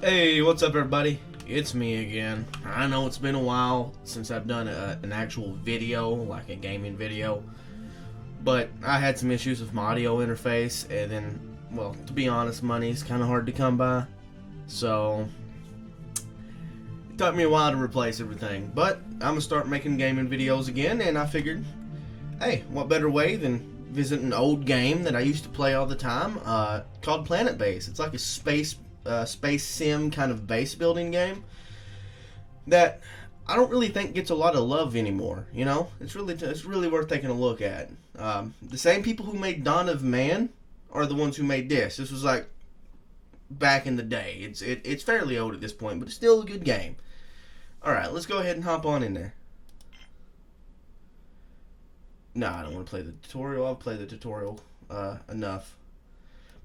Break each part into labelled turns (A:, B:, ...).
A: Hey, what's up everybody? It's me again. I know it's been a while since I've done an actual video, like a gaming video, but I had some issues with my audio interface, and then, well, to be honest, money's kind of hard to come by, so it took me a while to replace everything, but I'm gonna start making gaming videos again, and I figured, hey, what better way than visit an old game that I used to play all the time, called Planetbase. It's like a space sim kind of base building game that I don't really think gets a lot of love anymore. You know, it's really worth taking a look at. The same people who made Dawn of Man are the ones who made this. This was like back in the day. It's fairly old at this point, but it's still a good game. All right, let's go ahead and hop on in there. No, I don't want to play the tutorial. I've played the tutorial enough.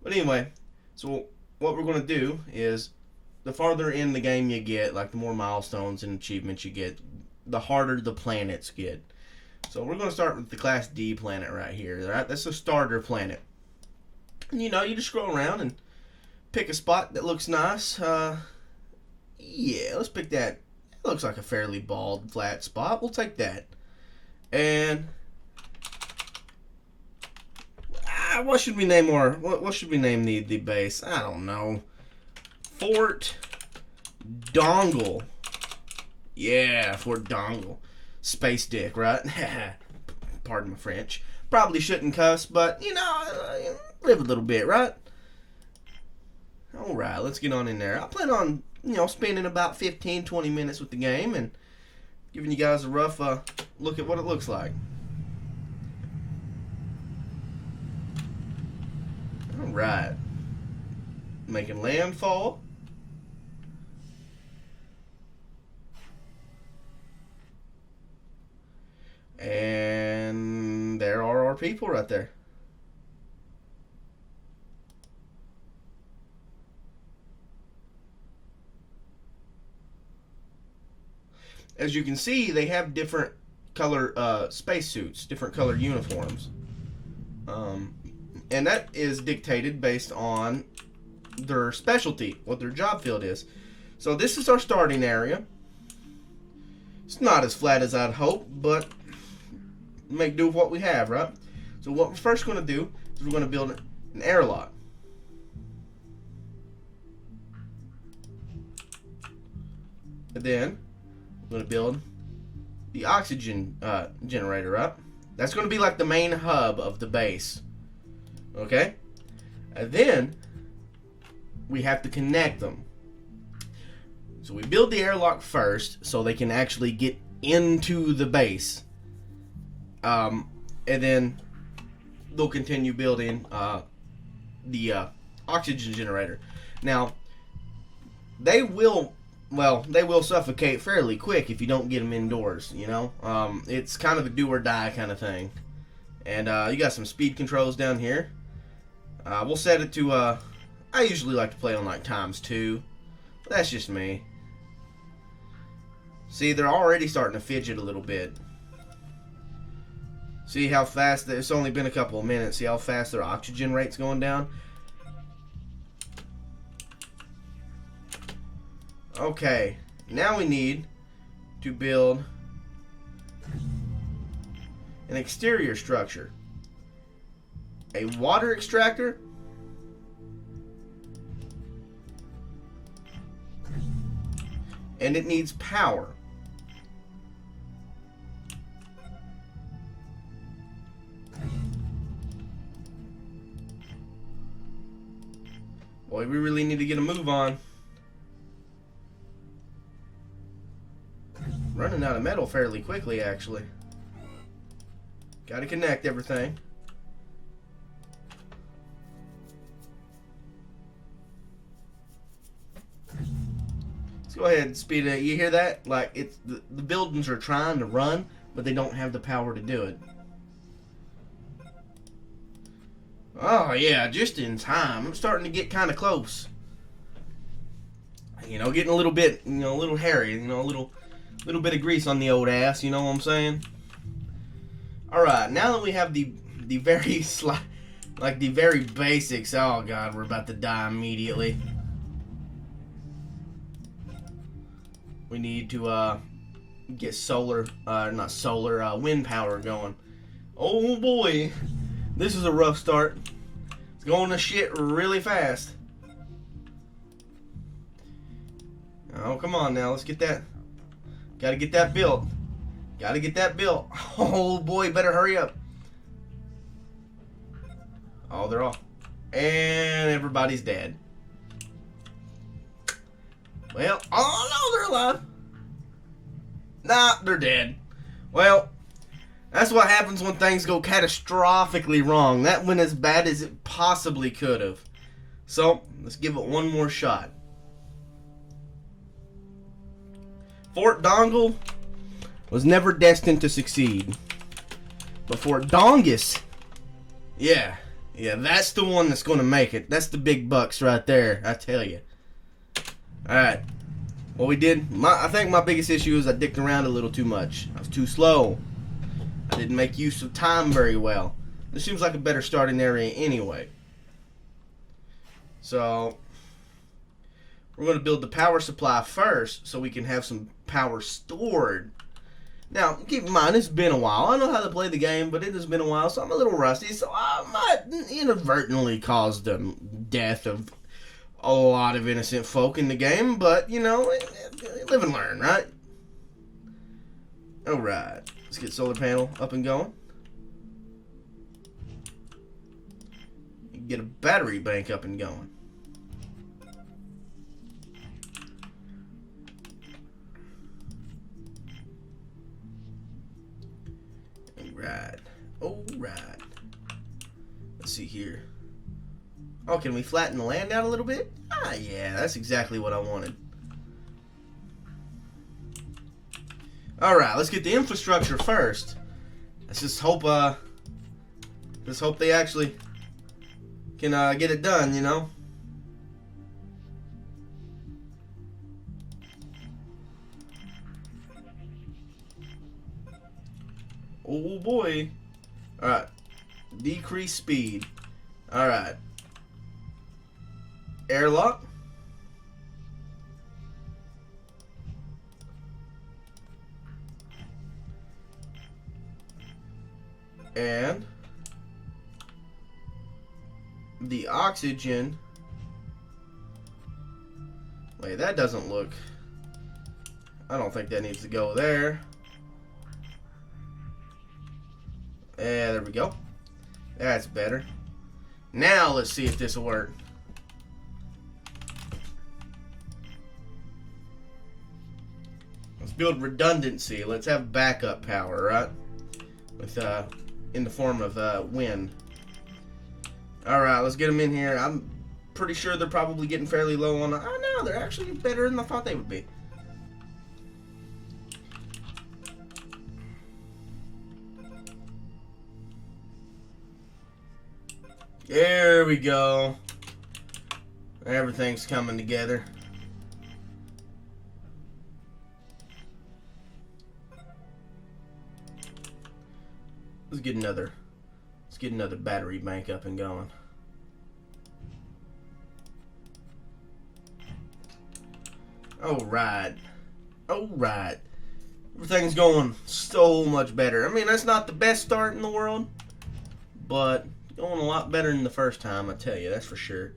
A: But anyway, so what we're going to do is, the farther in the game you get, like the more milestones and achievements you get, the harder the planets get. So we're going to start with the Class D planet right here. Right? That's a starter planet. And you know, you just scroll around and pick a spot that looks nice. Yeah, let's pick that. It looks like a fairly bald, flat spot. We'll take that. And what should we name what should we name the base? I don't know. Fort Dongle. Yeah, Fort Dongle. Space dick, right? Pardon my French. Probably shouldn't cuss, but you know, live a little bit, right? Alright, let's get on in there. I plan on, you know, spending about 15-20 minutes with the game and giving you guys a rough look at what it looks like. Alright. Making landfall. And there are our people right there. As you can see, they have different color spacesuits, different color uniforms. And that is dictated based on their specialty, what their job field is. So this is our starting area. It's not as flat as I'd hope, but make do with what we have, right? So what we're first going to do is we're going to build an airlock. And then we're going to build the oxygen generator, right? That's going to be like the main hub of the base. Okay? And then we have to connect them. So we build the airlock first so they can actually get into the base. And then they'll continue building the oxygen generator. Now, they will suffocate fairly quick if you don't get them indoors, you know? It's kind of a do or die kind of thing. And you got some speed controls down here. We'll set it to, I usually like to play on like ×2. But that's just me. See, they're already starting to fidget a little bit. See how fast, it's only been a couple of minutes. See how fast their oxygen rate's going down? Okay, now we need to build an exterior structure. A water extractor, and it needs power. Boy, we really need to get a move on. Running out of metal fairly quickly, actually. Got to connect everything. Let's go ahead and speed it. You hear that? Like, it's the buildings are trying to run, but they don't have the power to do it. Oh yeah, just in time. I'm starting to get kind of close. You know, getting a little bit, you know, a little hairy. You know, a little bit of grease on the old ass. You know what I'm saying? All right, now that we have the very like the very basics. Oh god, we're about to die immediately. we need to get wind power going. Oh boy, this is a rough start. It's going to shit really fast. Oh, come on now, let's get that. Gotta get that built. Gotta get that built. Oh boy, better hurry up. Oh, they're off. And everybody's dead. Well, oh no, they're alive. Nah, they're dead. Well, that's what happens when things go catastrophically wrong. That went as bad as it possibly could have. So, let's give it one more shot. Fort Dongle was never destined to succeed. But Fort Dongus, yeah, that's the one that's going to make it. That's the big bucks right there, I tell you. Alright, what we did, I think my biggest issue is I dicked around a little too much. I was too slow. I didn't make use of time very well. This seems like a better starting area anyway. So, we're going to build the power supply first so we can have some power stored. Now, keep in mind, it's been a while. I know how to play the game, but it has been a while, so I'm a little rusty. So I might inadvertently cause the death of a lot of innocent folk in the game. But, you know, live and learn, right? Alright, let's get solar panel up and going. Get a battery bank up and going. Alright. Let's see here. Oh, can we flatten the land out a little bit? Ah, yeah, that's exactly what I wanted. Alright, let's get the infrastructure first. Let's just hope they actually can get it done, you know? Oh boy. Alright. Decrease speed. Alright. Airlock. And the oxygen. Wait, that doesn't look. I don't think that needs to go there. Yeah, there we go. That's better. Now let's see if this will work. Let's build redundancy. Let's have backup power, right? With in the form of wind. Alright, let's get them in here. I'm pretty sure they're probably getting fairly low on the... Oh no, they're actually better than I thought they would be. There we go. Everything's coming together. Let's get another battery bank up and going. Alright. Alright. Everything's going so much better. I mean, that's not the best start in the world, but going a lot better than the first time, I tell you, that's for sure.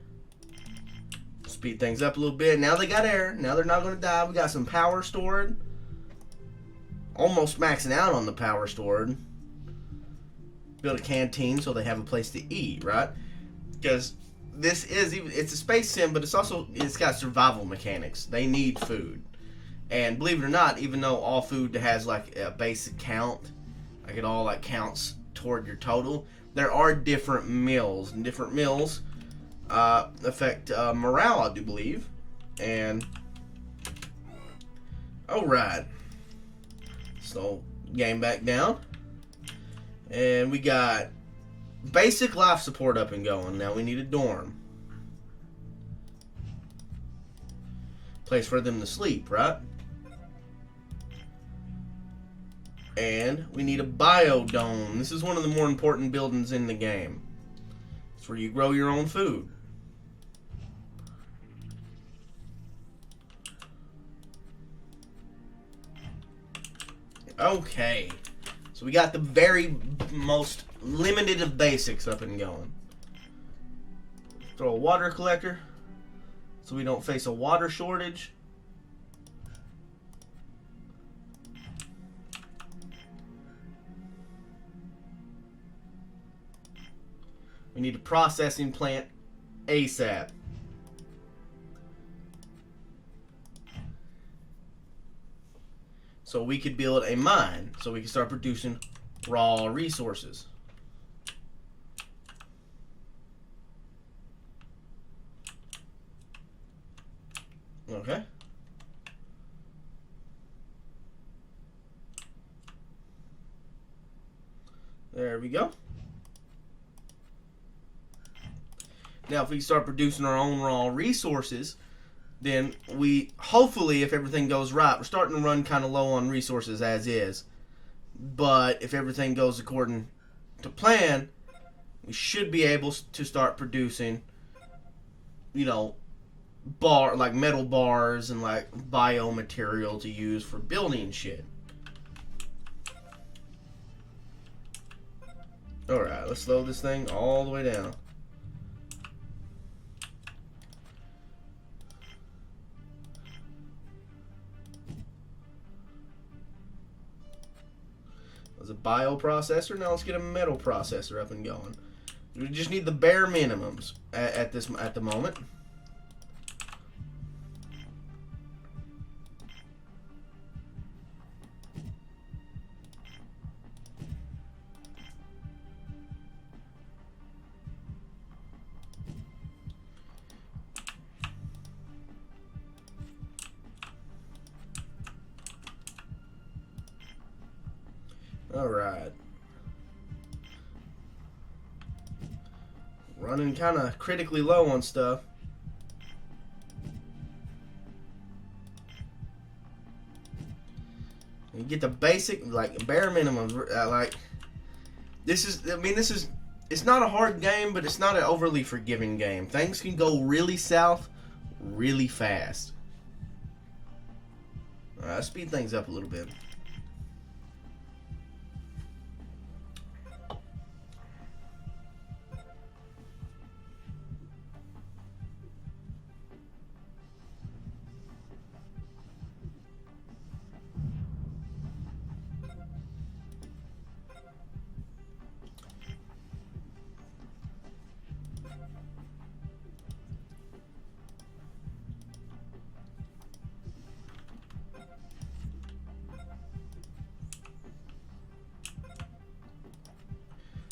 A: Speed things up a little bit. Now they got air. Now they're not going to die. We got some power stored. Almost maxing out on the power stored. Build a canteen so they have a place to eat, right? Because this is, it's a space sim, but it's got survival mechanics. They need food. And believe it or not, even though all food has like a basic count, like it all like counts toward your total, there are different meals, and different meals affect morale, I do believe. And alright, so game back down, and we got basic life support up and going. Now we need a dorm, place for them to sleep, right? And we need a biodome. This is one of the more important buildings in the game. It's where you grow your own food. Okay. So we got the very most limited of basics up and going. Throw a water collector so we don't face a water shortage. We need a processing plant ASAP. So we could build a mine so we can start producing raw resources. Okay. There we go. Now, if we start producing our own raw resources, then we, hopefully, if everything goes right, we're starting to run kind of low on resources as is. But if everything goes according to plan, we should be able to start producing, you know, like metal bars and like biomaterial to use for building shit. Alright, let's slow this thing all the way down. There's a bioprocessor. Now let's get a metal processor up and going. We just need the bare minimums at the moment. Alright. Running kind of critically low on stuff. You get the basic, like, bare minimums. Like, this is, it's not a hard game, but it's not an overly forgiving game. Things can go really south really fast. Alright, speed things up a little bit.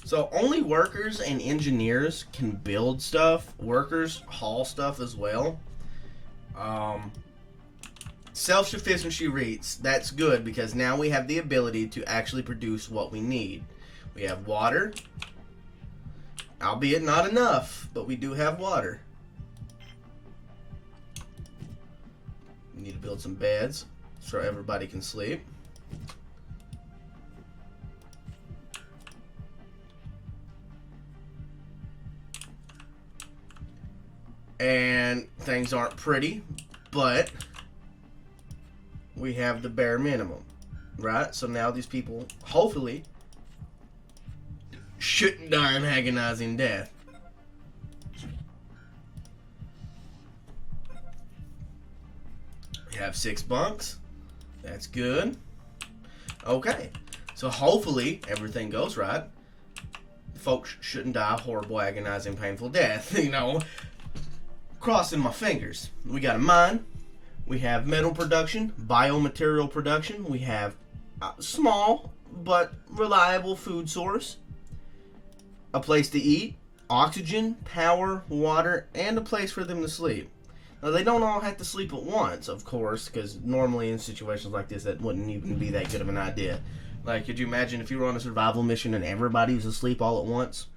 A: So only workers and engineers can build stuff. Workers haul stuff as well. Self-sufficiency rates, that's good because now we have the ability to actually produce what we need. We have water, albeit not enough, but we do have water. We need to build some beds so everybody can sleep. And things aren't pretty, but we have the bare minimum, right? So now these people, hopefully, shouldn't die an agonizing death. We have 6 bunks. That's good. Okay. So hopefully everything goes right. Folks shouldn't die a horrible, agonizing, painful death, you know. Crossing my fingers. We got a mine. We have metal production, biomaterial production. We have a small but reliable food source. A place to eat, oxygen, power, water, and a place for them to sleep. Now, they don't all have to sleep at once, of course, because normally in situations like this, that wouldn't even be that good of an idea. Like, could you imagine if you were on a survival mission and everybody was asleep all at once?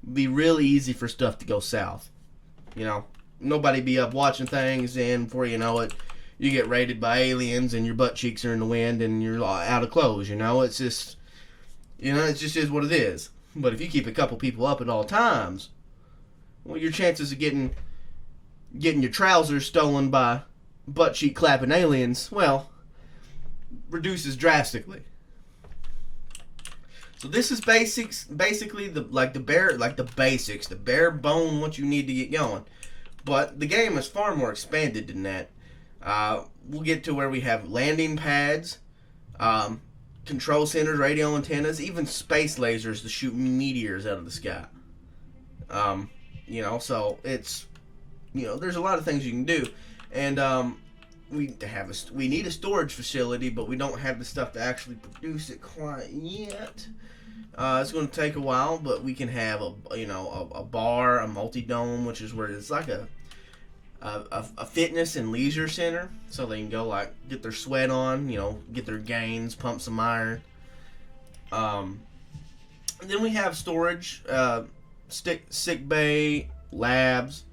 A: It'd be really easy for stuff to go south. You know, nobody be up watching things, and before you know it, you get raided by aliens, and your butt cheeks are in the wind, and you're out of clothes, you know? It's just, you know, it just is what it is. But if you keep a couple people up at all times, well, your chances of getting your trousers stolen by butt cheek clapping aliens, well, reduces drastically. So this is basically the basics, the bare bone what you need to get going. But the game is far more expanded than that. We'll get to where we have landing pads, control centers, radio antennas, even space lasers to shoot meteors out of the sky. So it's, there's a lot of things you can do, and we need a storage facility, but we don't have the stuff to actually produce it quite yet. It's going to take a while, but we can have a bar, a multi-dome, which is where it's like a fitness and leisure center, so they can go get their sweat on, get their gains, pump some iron. And then we have storage, sick bay, labs,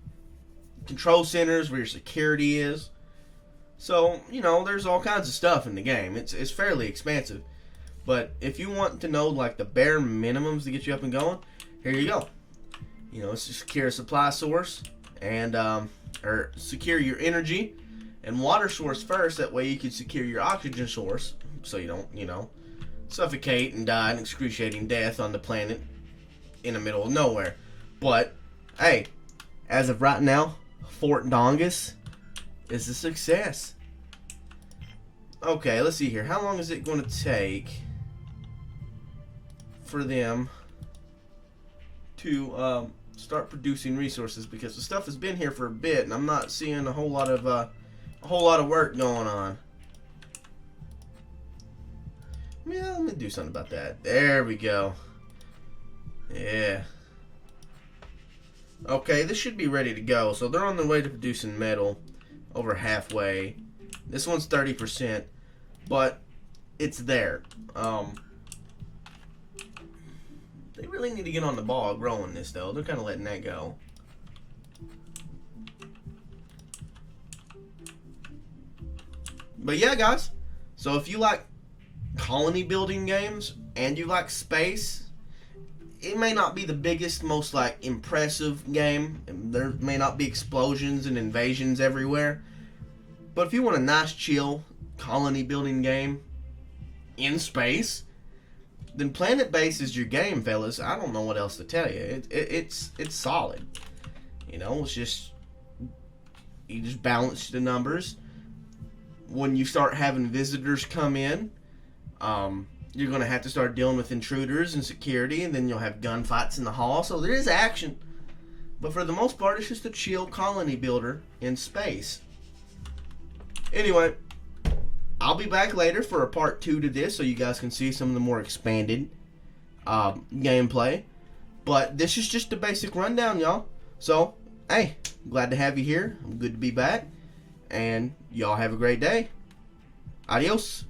A: control centers where your security is. So there's all kinds of stuff in the game. It's fairly expansive, but if you want to know the bare minimums to get you up and going, here you go. It's to secure a supply source and or secure your energy and water source first. That way you can secure your oxygen source, so you don't, suffocate and die an excruciating death on the planet in the middle of nowhere. But, hey, as of right now, Fort Dongus is a success. Okay, let's see here. How long is it going to take for them to start producing resources? Because the stuff has been here for a bit, and I'm not seeing a whole lot of work going on. Yeah, let me do something about that. There we go. Yeah. Okay, this should be ready to go. So they're on their way to producing metal, over halfway. This one's 30%, but it's there. They really need to get on the ball growing this, though. They're kind of letting that go. But yeah, guys. So if you like colony building games and you like space, it may not be the biggest, most impressive game. There may not be explosions and invasions everywhere. But if you want a nice, chill colony building game in space, then Planetbase is your game, fellas. I don't know what else to tell you. It's solid. It's just, you just balance the numbers. When you start having visitors come in, you're going to have to start dealing with intruders and security, and then you'll have gunfights in the hall. So there is action. But for the most part, it's just a chill colony builder in space. Anyway, I'll be back later for a part 2 to this, so you guys can see some of the more expanded gameplay. But this is just a basic rundown, y'all. So, hey, glad to have you here. I'm good to be back. And y'all have a great day. Adios.